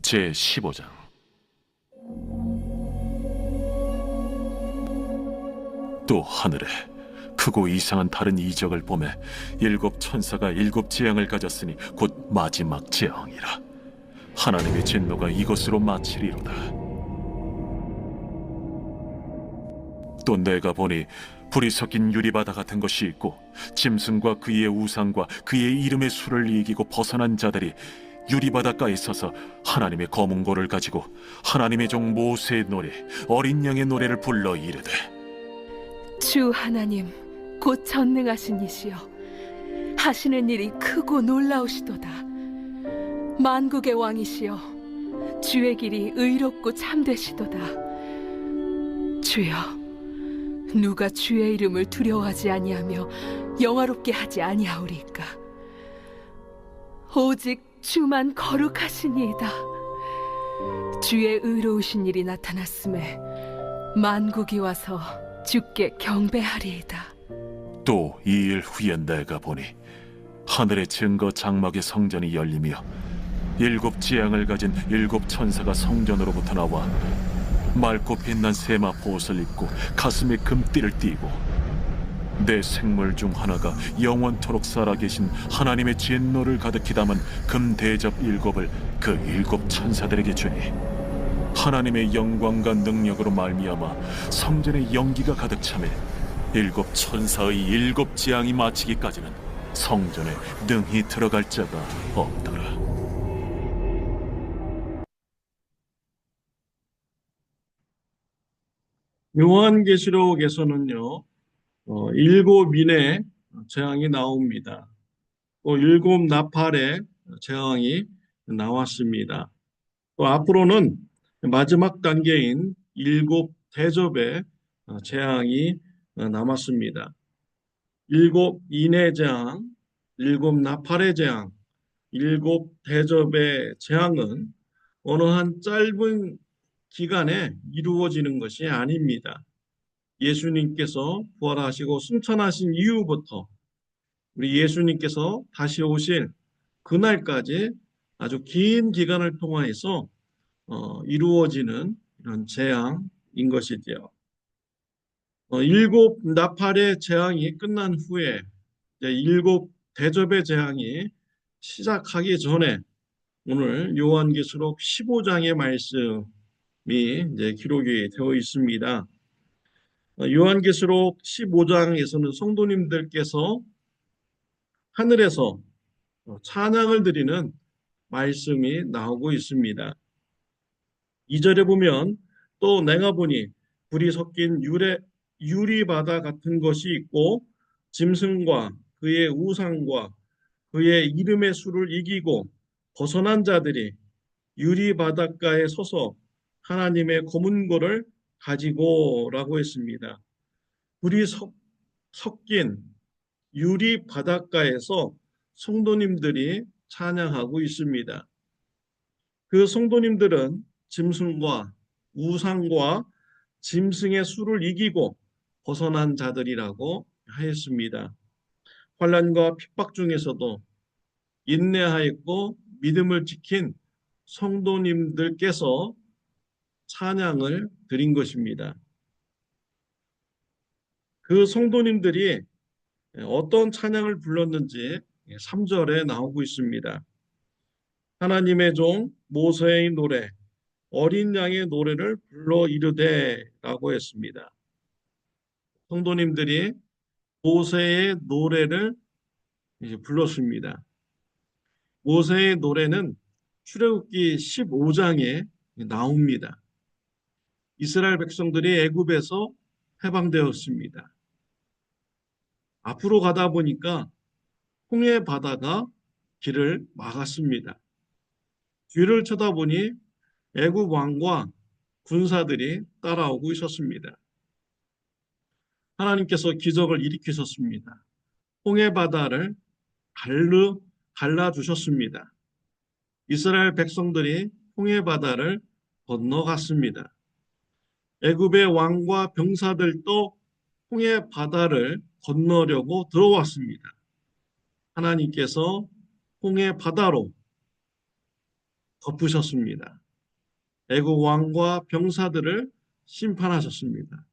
제15장. 또 하늘에 크고 이상한 다른 이적을 보매 일곱 천사가 일곱 재앙을 가졌으니 곧 마지막 재앙이라. 하나님의 진노가 이것으로 마치리로다. 또 내가 보니 불이 섞인 유리바다 같은 것이 있고 짐승과 그의 우상과 그의 이름의 수를 이기고 벗어난 자들이 유리바닷가에 서서 하나님의 검은고를 가지고 하나님의 종 모세의 노래 어린 양의 노래를 불러 이르되, 주 하나님 곧 전능하신 이시여, 하시는 일이 크고 놀라우시도다. 만국의 왕이시여, 주의 길이 의롭고 참되시도다. 주여, 누가 주의 이름을 두려워하지 아니하며 영화롭게 하지 아니하오리까? 오직 주만 거룩하시니이다. 주의 의로우신 일이 나타났음에 만국이 와서 주께 경배하리이다. 또 이 일 후에 내가 보니 하늘의 증거 장막의 성전이 열리며 일곱 재앙을 가진 일곱 천사가 성전으로부터 나와 맑고 빛난 세마 보옷을 입고 가슴에 금띠를 띠고 내 생물 중 하나가 영원토록 살아계신 하나님의 진노를 가득히 담은 금 대접 일곱을 그 일곱 천사들에게 주니, 하나님의 영광과 능력으로 말미암아 성전에 연기가 가득 차매 일곱 천사의 일곱 재앙이 마치기까지는 성전에 능히 들어갈 자가 없더라. 요한계시록에서는요, 일곱 인의 재앙이 나옵니다. 또 일곱 나팔의 재앙이 나왔습니다. 또 앞으로는 마지막 단계인 일곱 대접의 재앙이 남았습니다. 일곱 인의 재앙, 일곱 나팔의 재앙, 일곱 대접의 재앙은 어느 한 짧은 기간에 이루어지는 것이 아닙니다. 예수님께서 부활하시고 승천하신 이후부터 우리 예수님께서 다시 오실 그날까지 아주 긴 기간을 통해서 이루어지는 이런 재앙인 것이지요. 일곱 나팔의 재앙이 끝난 후에 이제 일곱 대접의 재앙이 시작하기 전에 오늘 요한계시록 15장의 말씀이 이제 기록이 되어 있습니다. 요한계시록 15장에서는 성도님들께서 하늘에서 찬양을 드리는 말씀이 나오고 있습니다. 2절에 보면 또 내가 보니 불이 섞인 유리바다 같은 것이 있고 짐승과 그의 우상과 그의 이름의 수를 이기고 벗어난 자들이 유리바닷가에 서서 하나님의 검은고를 가지고라고 했습니다. 불이 섞인 유리바닷가에서 성도님들이 찬양하고 있습니다. 그 성도님들은 짐승과 우상과 짐승의 수를 이기고 벗어난 자들이라고 하였습니다. 환난과 핍박 중에서도 인내하였고 믿음을 지킨 성도님들께서 찬양을 드린 것입니다. 그 성도님들이 어떤 찬양을 불렀는지 3절에 나오고 있습니다. 하나님의 종 모세의 노래, 어린 양의 노래를 불러 이르되 라고 했습니다. 성도님들이 모세의 노래를 이제 불렀습니다. 모세의 노래는 출애굽기 15장에 나옵니다. 이스라엘 백성들이 애굽에서 해방되었습니다. 앞으로 가다 보니까 홍해 바다가 길을 막았습니다. 뒤를 쳐다보니 애굽 왕과 군사들이 따라오고 있었습니다. 하나님께서 기적을 일으키셨습니다. 홍해 바다를 갈라주셨습니다. 이스라엘 백성들이 홍해 바다를 건너갔습니다. 애굽의 왕과 병사들도 홍해 바다를 건너려고 들어왔습니다. 하나님께서 홍해 바다로 덮으셨습니다. 애국 왕과 병사들을 심판하셨습니다.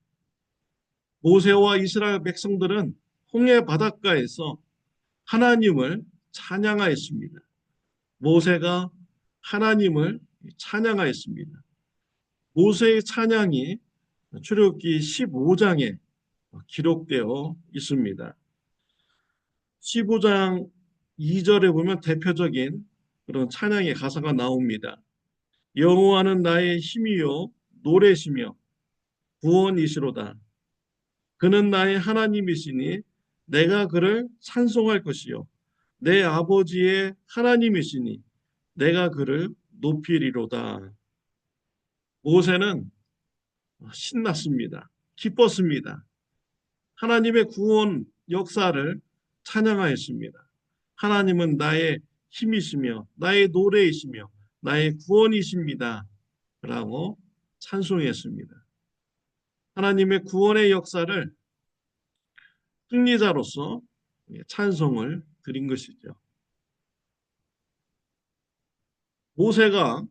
모세와 이스라엘 백성들은 홍해 바닷가에서 하나님을 찬양하였습니다. 모세가 하나님을 찬양하였습니다. 모세의 찬양이 출애굽기 15장에 기록되어 있습니다. 15장 2절에 보면 대표적인 그런 찬양의 가사가 나옵니다. 여호와는 나의 힘이요 노래시며 구원이시로다. 그는 나의 하나님이시니 내가 그를 찬송할 것이요 내 아버지의 하나님이시니 내가 그를 높이리로다. 모세는 신났습니다. 기뻤습니다. 하나님의 구원 역사를 찬양하였습니다. 하나님은 나의 힘이시며 나의 노래이시며 나의 구원이십니다. 라고 찬송했습니다. 하나님의 구원의 역사를 승리자로서 찬송을 드린 것이죠. 모세가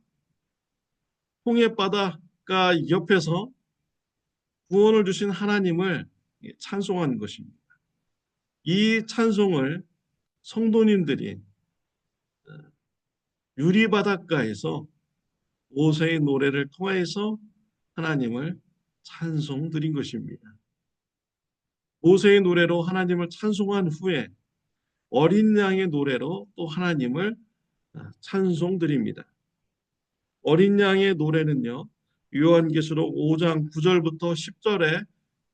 홍해 바닷가 옆에서 구원을 주신 하나님을 찬송한 것입니다. 이 찬송을 성도님들이 유리바닷가에서 모세의 노래를 통해서 하나님을 찬송 드린 것입니다. 모세의 노래로 하나님을 찬송한 후에 어린 양의 노래로 또 하나님을 찬송 드립니다. 어린 양의 노래는요, 요한계시록 5장 9절부터 10절에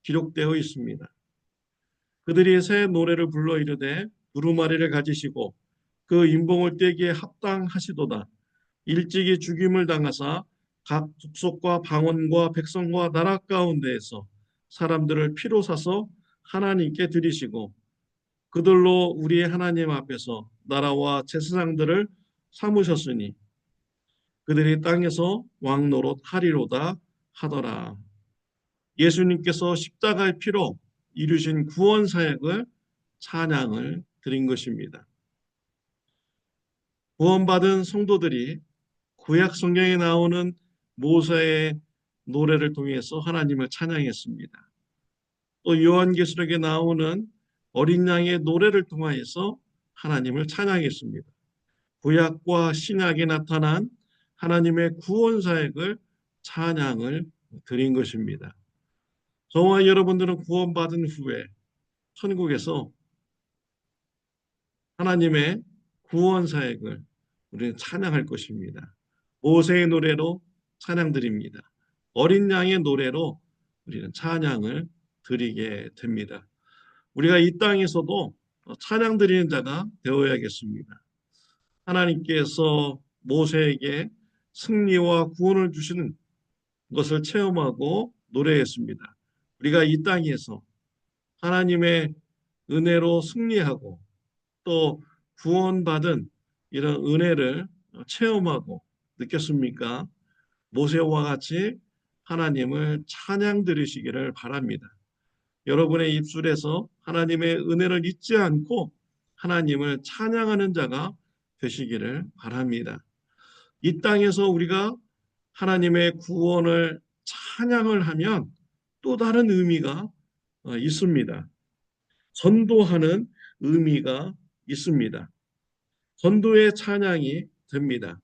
기록되어 있습니다. 그들이 새 노래를 불러 이르되 두루마리를 가지시고 그 인봉을 떼기에 합당하시도다. 일찍이 죽임을 당하사 각 족속과 방언과 백성과 나라 가운데에서 사람들을 피로 사서 하나님께 드리시고 그들로 우리의 하나님 앞에서 나라와 제사장들을 삼으셨으니 그들이 땅에서 왕 노릇 하리로다 하더라. 예수님께서 십자가의 피로 이루신 구원 사역을 찬양을 드린 것입니다. 구원받은 성도들이 구약 성경에 나오는 모세의 노래를 통해서 하나님을 찬양했습니다. 또 요한계시록에 나오는 어린 양의 노래를 통하여서 하나님을 찬양했습니다. 구약과 신약에 나타난 하나님의 구원 사역을 찬양을 드린 것입니다. 저와 여러분들은 구원받은 후에 천국에서 하나님의 구원 사역을 우리는 찬양할 것입니다. 모세의 노래로 찬양드립니다. 어린 양의 노래로 우리는 찬양을 드리게 됩니다. 우리가 이 땅에서도 찬양 드리는 자가 되어야겠습니다. 하나님께서 모세에게 승리와 구원을 주시는 것을 체험하고 노래했습니다. 우리가 이 땅에서 하나님의 은혜로 승리하고 또 구원받은 이런 은혜를 체험하고 느꼈습니까? 모세와 같이 하나님을 찬양 드리시기를 바랍니다. 여러분의 입술에서 하나님의 은혜를 잊지 않고 하나님을 찬양하는 자가 되시기를 바랍니다. 이 땅에서 우리가 하나님의 구원을 찬양을 하면 또 다른 의미가 있습니다. 전도하는 의미가 있습니다. 전도의 찬양이 됩니다.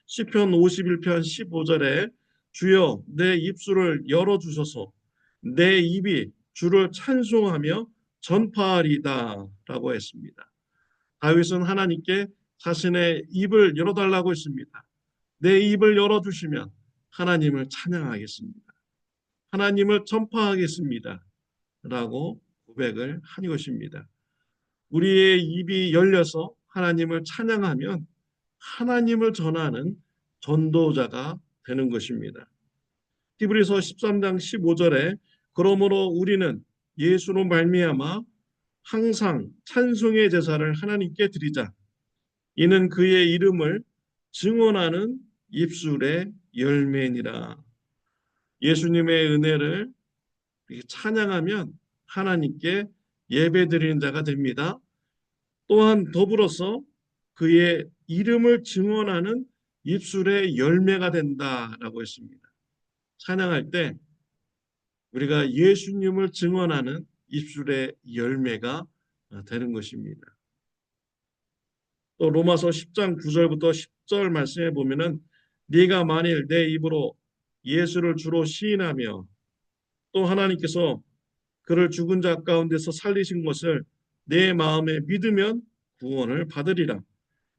시편 51편 15절에 주여 내 입술을 열어주셔서 내 입이 주를 찬송하며 전파하리다 라고 했습니다. 다윗은 하나님께 자신의 입을 열어달라고 했습니다. 내 입을 열어주시면 하나님을 찬양하겠습니다. 하나님을 전파하겠습니다 라고 고백을 한 것입니다. 우리의 입이 열려서 하나님을 찬양하면 하나님을 전하는 전도자가 되는 것입니다. 히브리서 13장 15절에 그러므로 우리는 예수로 말미암아 항상 찬송의 제사를 하나님께 드리자. 이는 그의 이름을 증언하는 입술의 열매니라. 예수님의 은혜를 찬양하면 하나님께 예배드리는 자가 됩니다. 또한 더불어서 그의 이름을 증언하는 입술의 열매가 된다라고 했습니다. 찬양할 때 우리가 예수님을 증언하는 입술의 열매가 되는 것입니다. 또 로마서 10장 9절부터 10절 말씀에 보면은 네가 만일 내 입으로 예수를 주로 시인하며 또 하나님께서 그를 죽은 자 가운데서 살리신 것을 내 마음에 믿으면 구원을 받으리라.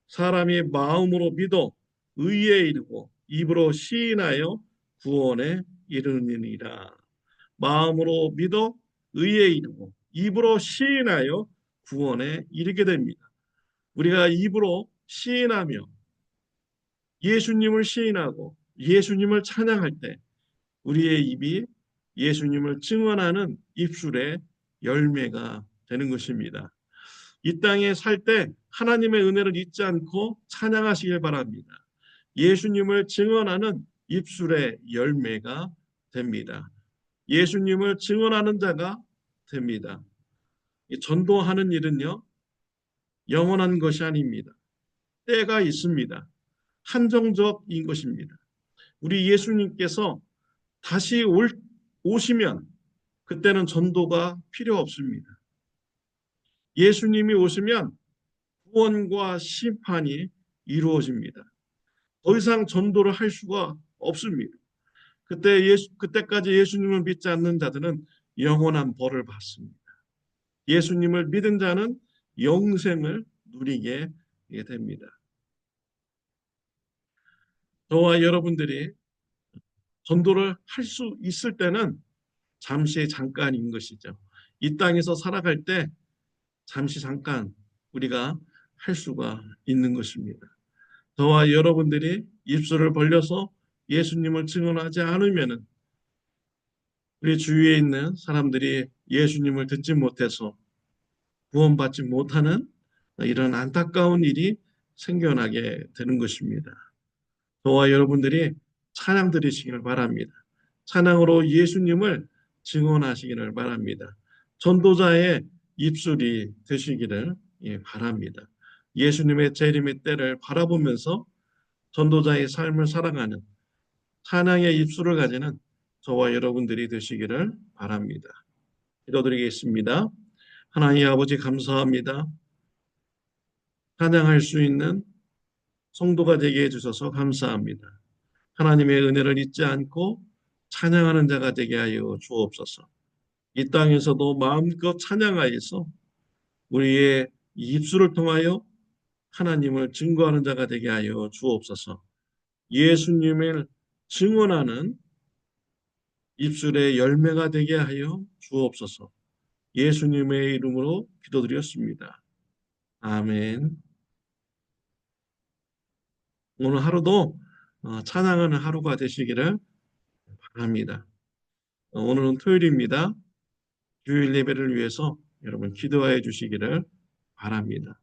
사람이 마음으로 믿어 의에 이르고 입으로 시인하여 구원에 이르느니라. 마음으로 믿어 의에 이르고 입으로 시인하여 구원에 이르게 됩니다. 우리가 입으로 시인하며 예수님을 시인하고 예수님을 찬양할 때 우리의 입이 예수님을 증언하는 입술의 열매가 되는 것입니다. 이 땅에 살 때 하나님의 은혜를 잊지 않고 찬양하시길 바랍니다. 예수님을 증언하는 입술의 열매가 됩니다. 예수님을 증언하는 자가 됩니다. 전도하는 일은요, 영원한 것이 아닙니다. 때가 있습니다. 한정적인 것입니다. 우리 예수님께서 다시 오시면 그때는 전도가 필요 없습니다. 예수님이 오시면 구원과 심판이 이루어집니다. 더 이상 전도를 할 수가 없습니다. 그때까지 예수님을 믿지 않는 자들은 영원한 벌을 받습니다. 예수님을 믿은 자는 영생을 누리게 됩니다. 저와 여러분들이 전도를 할 수 있을 때는 잠시 잠깐인 것이죠. 이 땅에서 살아갈 때 잠시 잠깐 우리가 할 수가 있는 것입니다. 저와 여러분들이 입술을 벌려서 예수님을 증언하지 않으면은 우리 주위에 있는 사람들이 예수님을 듣지 못해서 구원받지 못하는 이런 안타까운 일이 생겨나게 되는 것입니다. 저와 여러분들이 찬양 드리시기를 바랍니다. 찬양으로 예수님을 증언하시기를 바랍니다. 전도자의 입술이 되시기를 바랍니다. 예수님의 재림의 때를 바라보면서 전도자의 삶을 살아가는 찬양의 입술을 가지는 저와 여러분들이 되시기를 바랍니다. 기도드리겠습니다. 하나님 아버지 감사합니다. 찬양할 수 있는 성도가 되게 해주셔서 감사합니다. 하나님의 은혜를 잊지 않고 찬양하는 자가 되게 하여 주옵소서. 이 땅에서도 마음껏 찬양하여서 우리의 입술을 통하여 하나님을 증거하는 자가 되게 하여 주옵소서. 예수님을 증언하는 입술의 열매가 되게 하여 주옵소서. 예수님의 이름으로 기도드렸습니다. 아멘. 오늘 하루도 찬양하는 하루가 되시기를 바랍니다. 오늘은 토요일입니다. 주일 예배를 위해서 여러분 기도해 주시기를 바랍니다.